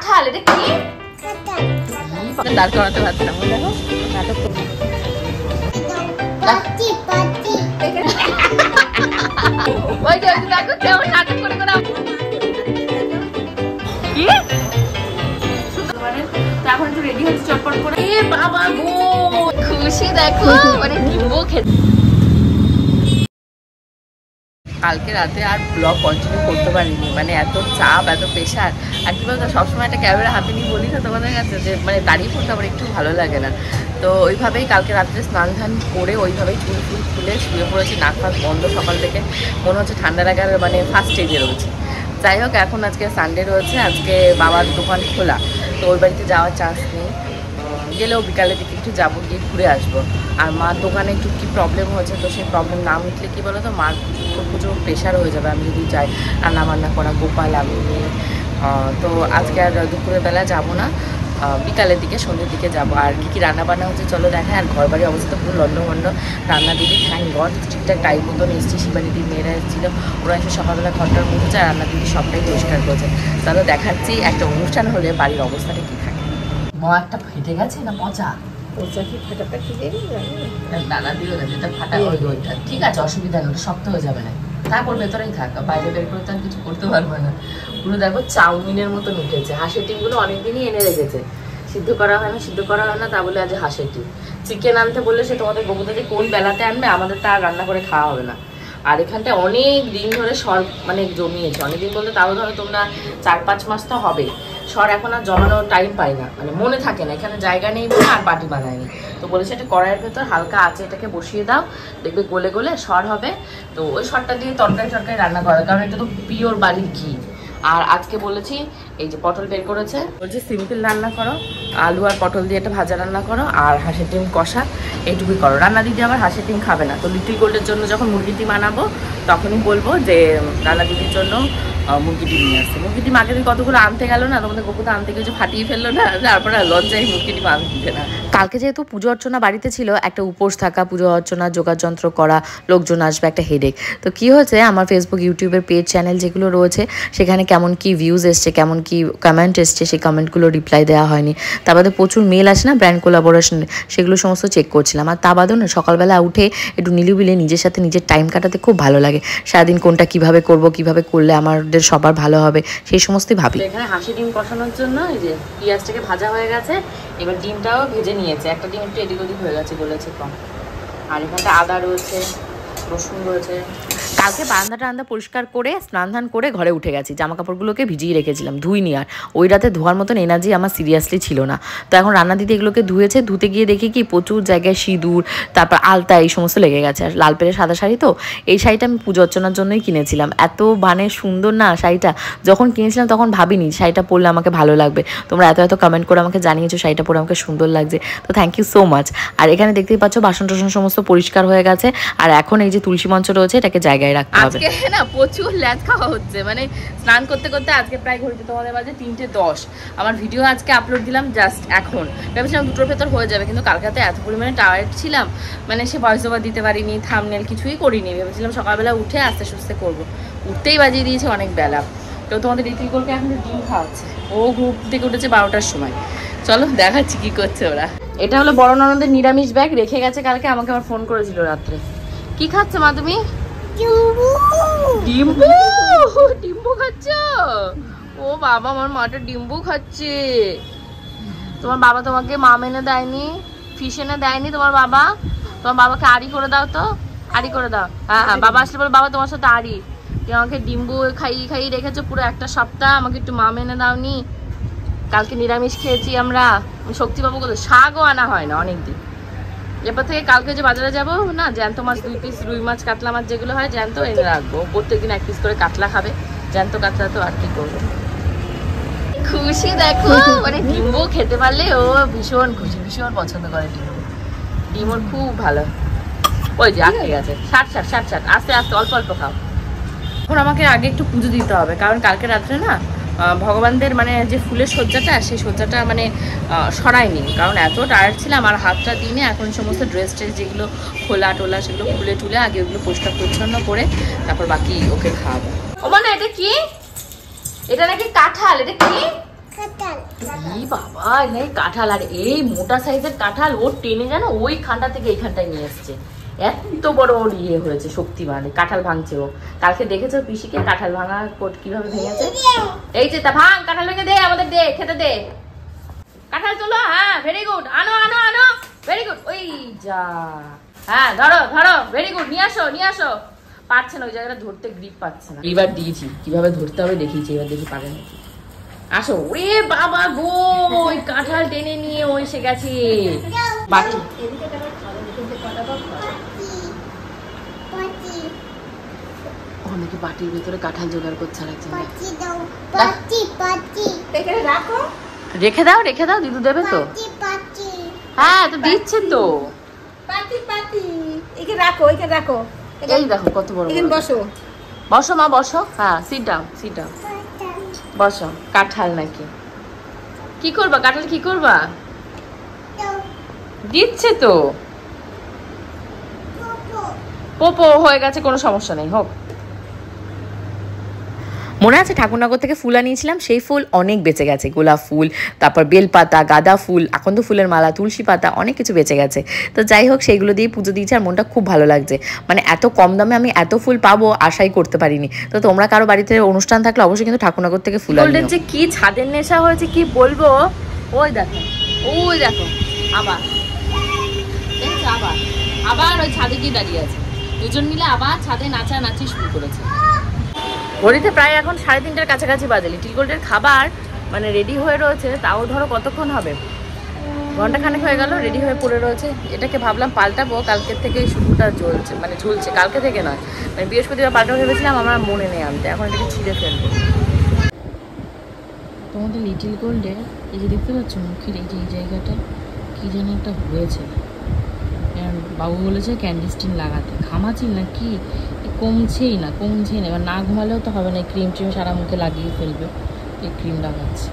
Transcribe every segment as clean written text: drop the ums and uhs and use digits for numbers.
কাঁঠাল, এটা কি? দাঁড় করাতে পারতাম। দেখো নাটক ওই যে দেখো কেমন নাটক করে করে কি এখন একটু রেডি হচ্ছে চটপট করে। এ বাবা গো খুশি দেখো মানে ডিম্বু খেতে। কালকে রাতে আর ব্লগ কন্টিনিউ করতে পারিনি, মানে এত চাপ এত প্রেশার। আর কি বলতো সবসময় একটা ক্যামেরা হাতে নিয়ে বলি না তোমাদের কাছে যে মানে দাঁড়িয়ে পড়তে আমার একটু ভালো লাগে না। তো ওইভাবেই কালকে রাত্রে স্নান ধান করে ওইভাবেই চুল ফুল খুলে শুয়ে পড়েছি, নাক ফাঁক বন্ধ। সকাল থেকে মনে হচ্ছে ঠান্ডা লাগার মানে ফার্স্ট স্টেজে রয়েছে। যাই হোক এখন আজকে সানডে রয়েছে, আজকে বাবার দোকান খোলা, তো ওই বাড়িতে যাওয়ার চান্স নেই। গেলেও বিকালের দিকে একটু যাবো, গিয়ে ঘুরে আসবো। আর মার দোকানে একটু কী প্রবলেম হয়েছে, তো সেই প্রবলেম না মিটলে কী বলো তো মার প্রচুর প্রেশার হয়ে যাবে আমি যদি যাই রান্না বান্না করা, গোপাল আমি নিয়ে। তো আজকে আর দুপুরের বেলা যাবো না, বিকালের দিকে সন্ধ্যের দিকে যাবো। আর কী কী রান্নাবান্না হচ্ছে চলো দেখায়। আর ঘর বাড়ির অবস্থা পুরো লন্ডভন্ড। রান্না দিদি থ্যাংক গড ঠিকঠাক টাইম মতন এসেছি। শিবানীদির মেয়েরা এসেছিলো, ওরা এসে সকালবেলা ঘরটার মুখেছে, আর রান্না দিদি সবটাই পরিষ্কার করেছে। তাহলে দেখাচ্ছি একটা অনুষ্ঠান হলে বাড়ির অবস্থাটা কী থাকে। একটা ফেটে গেছে না পচা পচা কি ফাটাটা কি দাদা দিল না, যেটা ফাটা ওইটা ঠিক আছে, অসুবিধা নেই, ওটা শক্ত হয়ে যাবে না। তারপর ভেতরেই থাক, বাইরে বের করে তো আর কিছু করতে পারবো না। পুরো দেখো চাউমিনের মতন উঠেছে। হাঁসের ডিমগুলো অনেকদিনই এনে রেখেছে, সিদ্ধ করা হয় না, সিদ্ধ করা হয় না, তা বলে আজ হাঁসের ডিম। চিকেন আনতে বললে সে তোমাদের বকুতে যে কোন বেলাতে আনবে, আমাদের তা আর রান্না করে খাওয়া হবে না। আর এখানটা অনেক দিন ধরে সর মানে জমিয়েছে, অনেকদিন বলতে তাও ধরো তোমরা 4-5 মাস তো হবে। সর এখন আর জমানোর টাইম পাই না, মানে মনে থাকে না, এখানে জায়গা নেই বলে আর বাটি বানায়নি। তো বলেছে এটা কড়াইয়ের ভেতর হালকা আছে, এটাকে বসিয়ে দাও, দেখবে গলে গলে সর হবে। তো ওই সরটা দিয়ে তরকারি রান্না করা, কারণ এটা তো পিওর বাড়ির ঘি। আর আজকে বলেছি এই যে পটল বের করেছে, বলছে সিম্পল রান্না করো, আলু আর পটল দিয়ে একটা ভাজা রান্না করো, আর হাঁসের ডিম কষা, এইটুকুই করো। রান্না দিদি আবার হাঁসের ডিম খাবে না, তো লিটল গোল্ডের জন্য যখন মুরগি ডিম আনাবো তখনই বলবো যে রান্না দিদির জন্য মুরগি ডিম নিয়ে আসছে। মুরগি ডিম আগের দিন কতগুলো আনতে গেল না, তোমাদের গোকুতে আনতে গিয়ে ফাটিয়ে ফেললো না, তারপরে লজ্জায় মুরগি ডিম আনতে দিতে না। কালকে যেহেতু পুজো অর্চনা বাড়িতে ছিল, একটা উপোস থাকা, পুজো অর্চনা যোগাযন্ত্র করা, লোকজন আসবে, একটা হেডেক। তো কি হয়েছে, আমার ফেসবুক ইউটিউবের পেজ চ্যানেল যেগুলো রয়েছে সেখানে কেমন কি ভিউজ এসছে, কেমন কি কমেন্ট এসছে, সেই কমেন্টগুলো রিপ্লাই দেওয়া হয়নি। তার বাদে প্রচুর মেল আসে না ব্র্যান্ড কোলাবোরেশন, সেগুলো সমস্ত চেক করছিলাম। আর তা বাদেও না সকালবেলা উঠে একটু নিলিবিলে নিজের সাথে নিজের টাইম কাটাতে খুব ভালো লাগে। সারাদিন কোনটা কিভাবে করব, কিভাবে করলে আমাদের সবার ভালো হবে, সেই সমস্তই ভাবি। এখানে হাঁসি ডিম কষানোর জন্য এই যে পেঁয়াজটাকে ভাজা হয়ে গেছে, এবার ডিমটাও ভেজে নিয়েছে। একটা ডিম একটু এদিক ওদিক হয়ে গেছে, গলেছে কম। আর এখানটা আদা রয়েছে, রসুন রয়েছে। কালকে বারান্দা পরিষ্কার করে স্নান ধান করে ঘরে উঠে গেছি, জামা কাপড়গুলোকে ভিজিয়ে রেখেছিলাম, ধুইনি। আর ওই রাতে ধোয়ার মতন এনার্জি আমার সিরিয়াসলি ছিল না। তো এখন রান্না দিদি এগুলোকে ধুয়েছে, ধুতে গিয়ে দেখি কি প্রচুর জায়গায় সিঁদুর, তারপর আলতা, এই সমস্ত লেগে গেছে। আর লাল পেরে সাদা শাড়ি, তো এই শাড়িটা আমি পুজো অর্চনার জন্যই কিনেছিলাম। এত মানে সুন্দর না শাড়িটা, যখন কিনেছিলাম তখন ভাবিনি শাড়িটা পরলে আমাকে ভালো লাগবে। তোমরা এত কমেন্ট করে আমাকে জানিয়েছো শাড়িটা পরে আমাকে সুন্দর লাগছে, তো থ্যাংক ইউ সো মাচ। আর এখানে দেখতেই পাচ্ছ বাসন টাসন সমস্ত পরিষ্কার হয়ে গেছে। আর এখন এই যে তুলসী মঞ্চ রয়েছে, এটাকে জায়গায় রাখতে হবে। আজকে না প্রচুর ল্যাজ খাওয়া হচ্ছে, মানে স্নান করতে করতে আজকে প্রায় ঘড়িতে তোমাদের বাজে 3:10। আমার ভিডিও আজকে আপলোড দিলাম জাস্ট এখন, ভেবেছিলাম 2টোর ভেতর হয়ে যাবে, কিন্তু কালকাতে এত পরিমাণে টায়ার্ড ছিলাম, মানে সে ভয়েস ওভার দিতে পারিনি, থাম্বনেল কিছুই করিনি। ভেবেছিলাম সকালবেলা উঠে আস্তে সুস্তে করবো, উঠতেই বাজিয়ে দিয়েছে অনেক বেলা। তো তোমাদের ঋতিককে এখন ডিম খাওয়াচ্ছে, ও ঘুম থেকে উঠেছে 12টার সময়। চলো দেখাচ্ছি কি করছে ওরা। এটা হলো বড় ননদের নিরামিষ ব্যাগ, রেখে গেছে কালকে, আমাকে আবার ফোন করেছিল রাত্রে। কি খাচ্ছ মা তুমি? ডিম্বু। ডিম্বু খাচ্ছ? ও বাবা, আমার মাটা ডিম্বু খাচ্ছে। তোমার বাবা তোমাকে মাম এনে দেয়নি, ফিশ এনে দেয়নি তোমার বাবা? তোমার বাবাকে আড়ি করে দাও তো, আড়ি করে দাও। হ্যাঁ হ্যাঁ, বাবা আসলে বলে বাবা তোমার সাথে আড়ি। আমাকে ডিম্বু খাইয়ে রেখেছো পুরো একটা সপ্তাহ, আমাকে একটু মাম এনে দাওনি। কালকে নিরামিষ খেয়েছি আমরা। শক্তি বাবু কোথায়, শাকও আনা হয় না অনেকদিন। এরপর থেকে কালকে যে বাজারে যাবো না, জ্যান্ত মাছ 2 পিস, রুই মাছ কাতলা মাছ যেগুলো হয় জ্যান্ত এনে রাখবো। প্রত্যেকদিন 1 পিস করে কাতলা খাবে, জ্যান্ত কাতলা, তো আর কি করবো। খুশি দেখো, মানে ডিম্বু খেতে পারলে ও ভীষণ খুশি, ভীষণ পছন্দ করে ডিম্বু। ডিম ওর খুব ভালো। ওই যে আটকে গেছে, ষাট আস্তে আস্তে অল্প অল্প খাও। এখন আমাকে আগে একটু পুজো দিতে হবে, কারণ কালকে রাত্রে না ভগবানদের মানে যে ফুলের সজ্জাটা, সেই সজ্জাটা মানে সরাইনি, কারণ এত টায়ার্ড ছিলাম। আর হাতটা দিনে এখন সমস্ত ড্রেস ট্রেস যেগুলো খোলা টোলা সেগুলো খুলে টুলে আগে ওগুলো পরিষ্কার পরিচ্ছন্ন করে তারপর বাকি ওকে খাওয়াবো। ও মানে এটা কি? এটা নাকি কাঁঠাল? এটা কি বাবা এই কাঁঠাল, আর এই মোটা সাইজের কাঁঠাল ওর টেনে যেন ওইখানটা থেকে এইখানটায় নিয়ে এসছে। এত বড় ওর ইয়ে হয়েছে, শক্তিমান কাঁঠাল ভাঙছে ও। কালকে দেখেছো পিসিকে কাঁঠাল ভাঙা কোট কিভাবে ভেঙেছে? এই যে তা ভাঙ, কাঁঠাল ভেঙে দে, আমাদের দে, খেতে দে। কাঁঠাল তোলো, হ্যাঁ ভেরি গুড, আনো আনো আনো, ভেরি গুড। ওই যা, হ্যাঁ ধরো ধরো, ভেরি গুড, নিয়ে আসো নিয়ে আসো। পারছে না, ওই জায়গাটা ধরতে গ্রিপ পাচ্ছে না। এবার দিয়েছি কিভাবে ধরতে হবে দেখিয়েছি, এবার দেখি পারে নাকি। আসো, ওরে বাবা গো, ওই কাঁঠাল টেনে নিয়ে ও এসে গেছে। বাটি অনেকে বাটির ভিতরে কাঁঠাল জোগাড় করছে, রেখে দাও রেখে দাও, দিদু দেবে তো। হ্যাঁ তো দিচ্ছে তো, রাখো রাখো। এই দেখো কত বড়। বসো বসো মা বসো, হ্যাঁ সিট ডাউন সিট ডাউন, বসো। কাঁঠাল নাকি কি করবা? কাঁঠাল কি করবা? দিচ্ছে তো, পোপো হয়ে গেছে, কোনো সমস্যা নেই, হোক। মনে আছে ঠাকুরনগর থেকে ফুল আনিয়েছিলাম, সেই ফুল অনেক বেঁচে গেছে। গোলাপ ফুল, তারপর বেলপাতা, গাঁদা ফুল, আকন্দ ফুলের মালা, তুলসী পাতা, অনেক কিছু বেঁচে গেছে। তো যাই হোক, সেইগুলো দিয়ে পুজো দিয়েছি আর মনটা খুব ভালো লাগছে। মানে এত কম দামে আমি এত ফুল পাবো আশাই করতে পারিনি। তো তোমরা কারো বাড়িতে অনুষ্ঠান থাকলে অবশ্যই কিন্তু ঠাকুরনগর থেকে ফুল আনিও। যে কি ছাদের নেশা হয়েছে কি বলবো। ওই দেখো ওই দেখো, আবার আবার আবার ওই ছাদে গিয়ে দাঁড়িয়ে আছে, দুজন মিলে আবার ছাদে নাচানাচি শুরু করেছে। ঘড়িতে প্রায় এখন 3:30টার কাছাকাছি বাজে। লিটিল গোল্ডের খাবার মানে রেডি হয়ে রয়েছে, তাও ধরো কতক্ষণ হবে, ঘন্টাখানেক হয়ে গেল রেডি হয়ে পড়ে রয়েছে। এটাকে ভাবলাম পাল্টাবো, কালকের থেকে শুরুটা চলছে, মানে ঝুলছে, কালকে থেকে নয়, মানে বৃহস্পতিবার পাল্টাবো ভেবেছিলাম, আমার মনে নেই আনতে, এখন এটাকে ছিঁড়ে ফেলবো। তোমাদের লিটিল গোল্ডের এই যে দেখতে পাচ্ছ মুখের এই যে এই জায়গাটা কি যেন একটা হয়েছে, বাবু বলেছে ক্যান্ডি স্টিন লাগাতে, ঘামাচি না কি কমছেই না কমছেই না। এবার না ঘুমালেও তো হবে না, ক্রিম ট্রিম সারা মুখে লাগিয়ে ফেলবে, এই ক্রিম লাগাচ্ছে।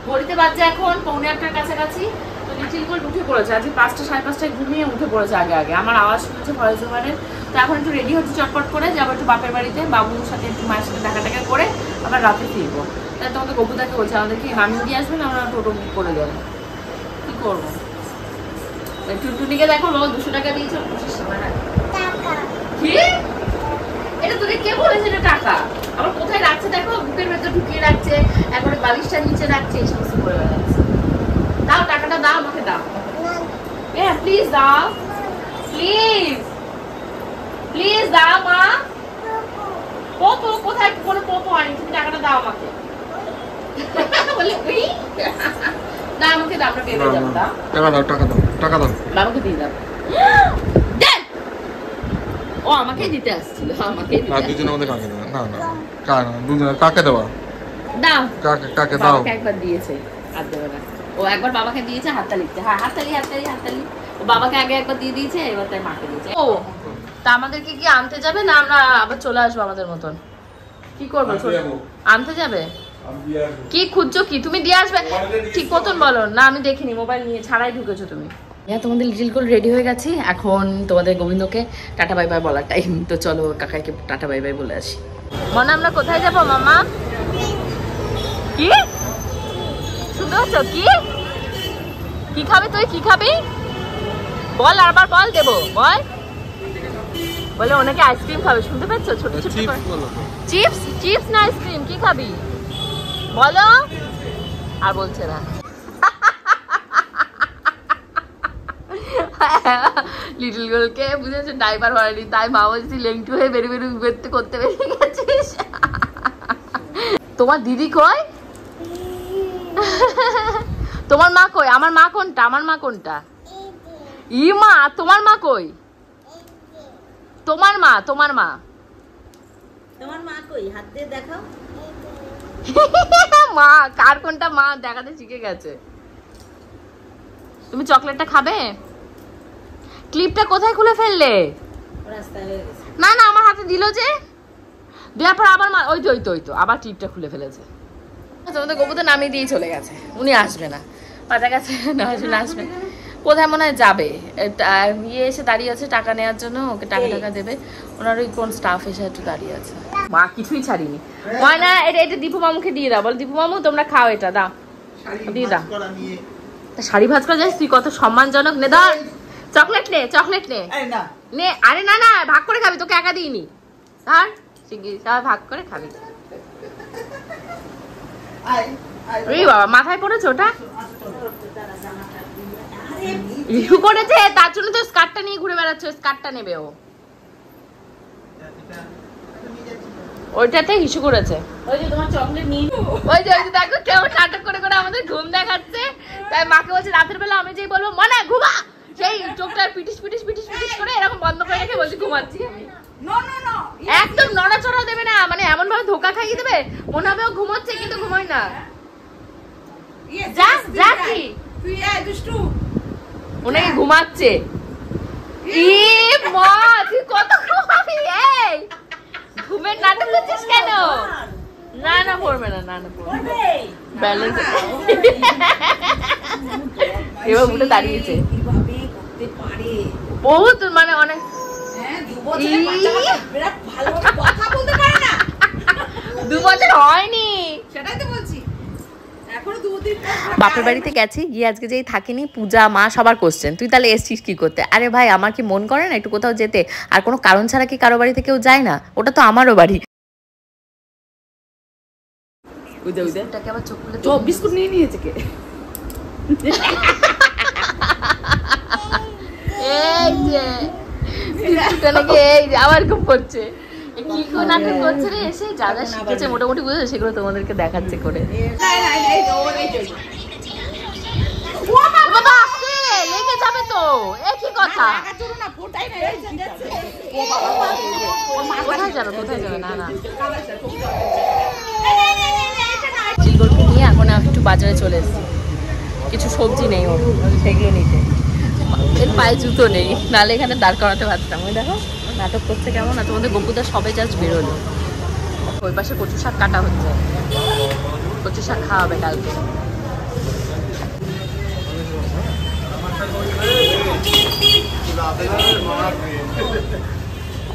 ঘড়িতে বাজছে এখন 1:45টার কাছাকাছি। তো লিটিল গোল্ড উঠে পড়েছে, আজকে 5টা 5:30টায় ঘুমিয়ে উঠে পড়েছে আগে আগে, আমার আওয়াজ শুনেছে ভয়েস ওভারের। তো এখন একটু রেডি হচ্ছে চটপট করে, যাবো একটু বাপের বাড়িতে, বাবুর সাথে একটু মায়ের সাথে দেখা টাকা করে আবার রাতে ফিরবো। তাই তোমাকে গপুদাকে বলছে আমাদেরকে মামি দিয়ে আসবেন, আমরা টোটো বুক করে দেবো। কি করবো? টুনটুনিকে দেখো, 200 টাকা দিয়েছে। কি এটা তোকে কে বলেছে এটা টাকা? আবার কোথায় রাখছে দেখো, বুকের ভেতর ঢুকিয়ে রাখছে, একবারে বালিশটা নিচে রাখছে, এই সমস্ত করে বেড়াচ্ছে। দাও টাকাটা, দাও আমাকে, দাও প্লিজ, দাও প্লিজ প্লিজ, দাও মা। পোপো কোথায়? কোনো পোপো আনি, তুমি টাকাটা দাও আমাকে। বলে ওই না, আমাকে দাও, আমরা পেয়ে যাবো। দাও টাকা, দাও টাকা, দাও টাকা, দাও আমাকে দিয়ে দাও। ও আমাকে দিতে আসছিল, আমাকে দিতে। না দুজন আমাদের কাকে দেবা? না না কাকে না, দুজন কাকে দেবা? দাও কাকে, কাকে দাও? বাবাকে একবার দিয়েছে, আর দেবে না। ও একবার বাবাকে দিয়েছে হাততালিতে, হ্যাঁ হাততালি হাততালি হাততালি। ও বাবাকে আগে একবার দিয়ে দিয়েছে, এবার তাই মাকে দিয়েছে। ও তা আমাদেরকে কি আনতে যাবে না আমরা আবার চলে আসবো আমাদের মতন? কি করবো, আনতে যাবে? কি খুঁজছো কি তুমি? দিয়ে আসবে ঠিক মতন বলো না, আমি দেখিনি, মোবাইল নিয়ে ছাড়াই ঢুকেছো তুমি। হ্যাঁ তোমাদের লিটিল গোল্ড রেডি হয়ে গেছি, এখন তোমাদের গোবিন্দকে টাটা বাই বাই বলার টাইম। তো চলো কাকাইকে টাটা বাই বাই বলে আসি। মনে আমরা কোথায় যাবো মামা? কি শুনতে পাচ্ছ? কি কি খাবে তুই? কি খাবি বল, আবার বল, দেবো বল। বলে অনেকে আইসক্রিম খাবে, শুনতে পাচ্ছ? ছোট ছোট চিপস, চিপস না আইসক্রিম, কি খাবি বলো? আর বলছে না। লিটল গার্লকে বুঝেছো ডাইপার হয়নি, তাই মা বলছি লেংটু হয়ে বেরোতে করতে বেরিয়ে গেছিস। তোমার দিদি কই? তোমার মা কই? আমার মা কোনটা? আমার মা কোনটা? ই মা, তোমার মা কই? তোমার মা, তোমার মা, তোমার মা কই? হাত দিয়ে দেখাও। মা কার কোনটা মা দেখাতে শিখে গেছে। তুমি চকলেটটা খাবে? ক্লিপটা কোথায় খুলে ফেললে? না না আমার হাতে দিল যে, দেওয়ার পর আবার ওই তো ওই তো ওই তো আবার ক্লিপটা খুলে ফেলেছে। তোমাদের গোপুতে নামিয়ে দিয়ে চলে গেছে, উনি আসবে না, পাতা গেছে না, আসবে কোথায় মনে হয় যাবে। ইয়ে এসে দাঁড়িয়ে আছে টাকা নেওয়ার জন্য, ওকে টাকা টাকা দেবে, ওনার ওই কোন স্টাফ এসে একটু দাঁড়িয়ে আছে। মা কিছুই ছাড়িনি। ময়না এটা দীপু মামুকে দিয়ে দাও, বল দীপু মামু তোমরা খাও, এটা দাও, দিয়ে দাও। শাড়ি ভাজ করা যায়, তুই কত সম্মানজনক। নে ধর চকলেট নে, চকলেট নে নে। আরে না না, ভাগ করে খাবি, তোকে একা দিইনি। ধর শিগগির সবাই ভাগ করে খাবি। বাবা মাথায় পড়েছে ওটা, ইস্যু করেছে, তার জন্য তো স্কার্টটা নিয়ে ঘুরে বেড়াচ্ছে। স্কার্টটা নেবে ও, ওইটাতে ইস্যু করেছে। ওই যে তোমার চকলেট নিয়ে, ওই যে দেখো কেমন নাটক করে করে আমাদের ঘুম দেখাচ্ছে। তাই মাকে বলছে রাতের বেলা আমি যেই বলবো মনে ঘুমা, সেই চোখটা পিটিস পিটিস পিটিস পিটিস করে এরকম বন্ধ করে রেখে বলছি ঘুমাচ্ছি আমি। একদম নড়াচড়া দেবে না, মানে এমন ভাবে ধোকা খাইয়ে দেবে মনে হবে ও ঘুমাচ্ছে কিন্তু ঘুমায় না। যা যা কি ওনাকে ঘুমাচ্ছে। মা তুই কত ঘুমাবি, এই ঘুমের নাটক করছিস কেন? না না পড়বে না, না না পড়বে, ব্যালেন্স এবার উঠে দাঁড়িয়েছে বহুত, মানে অনেক। 2 বছর হয়নি, সেটাই তো বলছি। বাপের বাড়িতে গেছি, গিয়ে আজকে যেই থাকিনি, পূজা মা সবার কোশ্চেন তুই তাহলে এসছিস কি করতে? আরে ভাই আমার কি মন করে না একটু কোথাও যেতে? আর কোনো কারণ ছাড়া কি কারো বাড়িতে কেউ যায় না? ওটা তো আমারও বাড়ি। আবার চোখ খুলে বিস্কুট নিয়ে নিয়েছে কে? এই যে নাকি এই যে আবার খুব করছে, কি নাটক করছে রে, এসে যা যা শিখেছে মোটামুটি বুঝেছে সেগুলো তোমাদেরকে দেখাচ্ছে করে। বাবা লেগে যাবে তো, একই কথা। কোথায় যাবে কোথায় যাবে? না না চিলগড়কে নিয়ে এখন একটু বাজারে চলে এসেছি, কিছু সবজি নেই ওর, সেগুলো নিতে। এর পায়ে জুতো নেই, নাহলে এখানে দাঁড় করাতে পারতাম। ওই দেখো নাটক করছে কেমন। না তোমাদের গপুদা সবে জাস্ট বেরোলো। ওই পাশে কচু শাক কাটা হচ্ছে, কচু শাক খাওয়া হবে কালকে।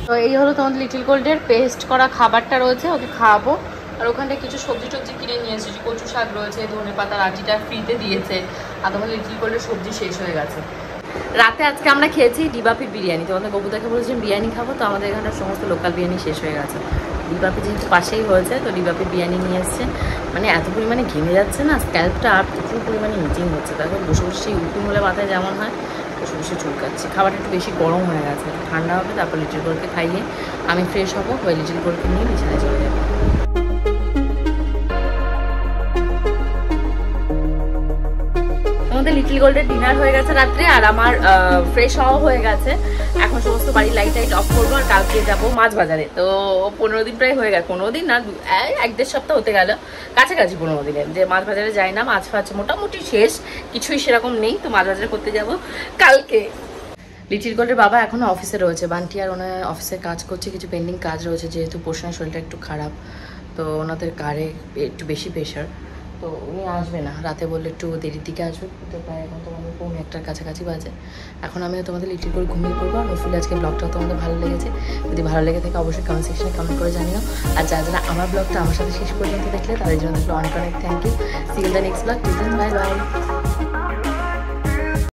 তো এই হলো তোমাদের লিটল গোল্ডের পেস্ট করা খাবারটা রয়েছে, ওকে খাওয়াবো। আর ওখানটা কিছু সবজি টবজি কিনে নিয়ে এসেছি, কচু শাক রয়েছে, ধনে পাতার আটিটা ফ্রিতে দিয়েছে। আর তোমাদের লিটল গোল্ডের সবজি শেষ হয়ে গেছে। রাতে আজকে আমরা খেয়েছি ডিবাপির বিরিয়ানি। তোমাদের গপুদাকে বলেছিলাম বিরিয়ানি খাবো, তো আমাদের এখানটা সমস্ত লোকাল বিরিয়ানি শেষ হয়ে গেছে। ডিবাপি যেহেতু পাশেই হয়েছে, তো ডিবাপির বিরিয়ানি নিয়ে এসছে। মানে এত পরিমাণে ঘেমে যাচ্ছে না, স্ক্যাল্পটা আর প্রচুর পরিমাণে ইচিং হচ্ছে। দেখো বসে বসে উল্টি হলে মাথায় যেমন হয়, বসে বসে চুলকাচ্ছে। খাবারটা একটু বেশি গরম হয়ে গেছে, একটু ঠান্ডা হবে, তারপর লিটল গোল্ডকে খাইয়ে আমি ফ্রেশ হবো, ওই লিটল গোল্ডকে নিয়ে বিছানায় চলে যাবো। আমাদের লিটল গোল্ডের ডিনার হয়ে গেছে রাত্রে, আর আমার ফ্রেশ হওয়া হয়ে গেছে। এখন সমস্ত বাড়ির লাইট টাইট অফ করবো, আর কালকে যাবো মাছ বাজারে। তো 15 দিন প্রায় হয়ে গেছে, 15 দিন না 1-1.5 সপ্তাহ হতে গেল, কাছাকাছি 15 দিনের যে মাছ বাজারে যাই না। মাছ ফাছ মোটামুটি শেষ, কিছুই সেরকম নেই, তো মাছ বাজারে করতে যাব কালকে। লিটল গোল্ডের বাবা এখনো অফিসে রয়েছে, বান্টি আর ওনার অফিসে কাজ করছে, কিছু পেন্ডিং কাজ রয়েছে, যেহেতু পোষণের শরীরটা একটু খারাপ, তো ওনাদের কারে একটু বেশি প্রেশার। তো উনি আসবে না, রাতে বললে একটু দেরির দিকে আসবে। তো প্রায় এখন তোমাদের 1:45 কাছাকাছি বাজে। এখন আমি তোমাদের লিটল করে ঘুমিয়ে পড়বো। আর নফুল আজকে ব্লগটাও তোমাদের ভালো লেগেছে, যদি ভালো লেগে থাকে অবশ্যই কমেন্ট সেকশনে কমেন্ট করে জানিও। আর যারা যারা আমার ব্লগটা আমার সাথে শেষ পর্যন্ত দেখলে তাদের জন্য অনেক অনেক thank you. See you in the next blog. Bye by.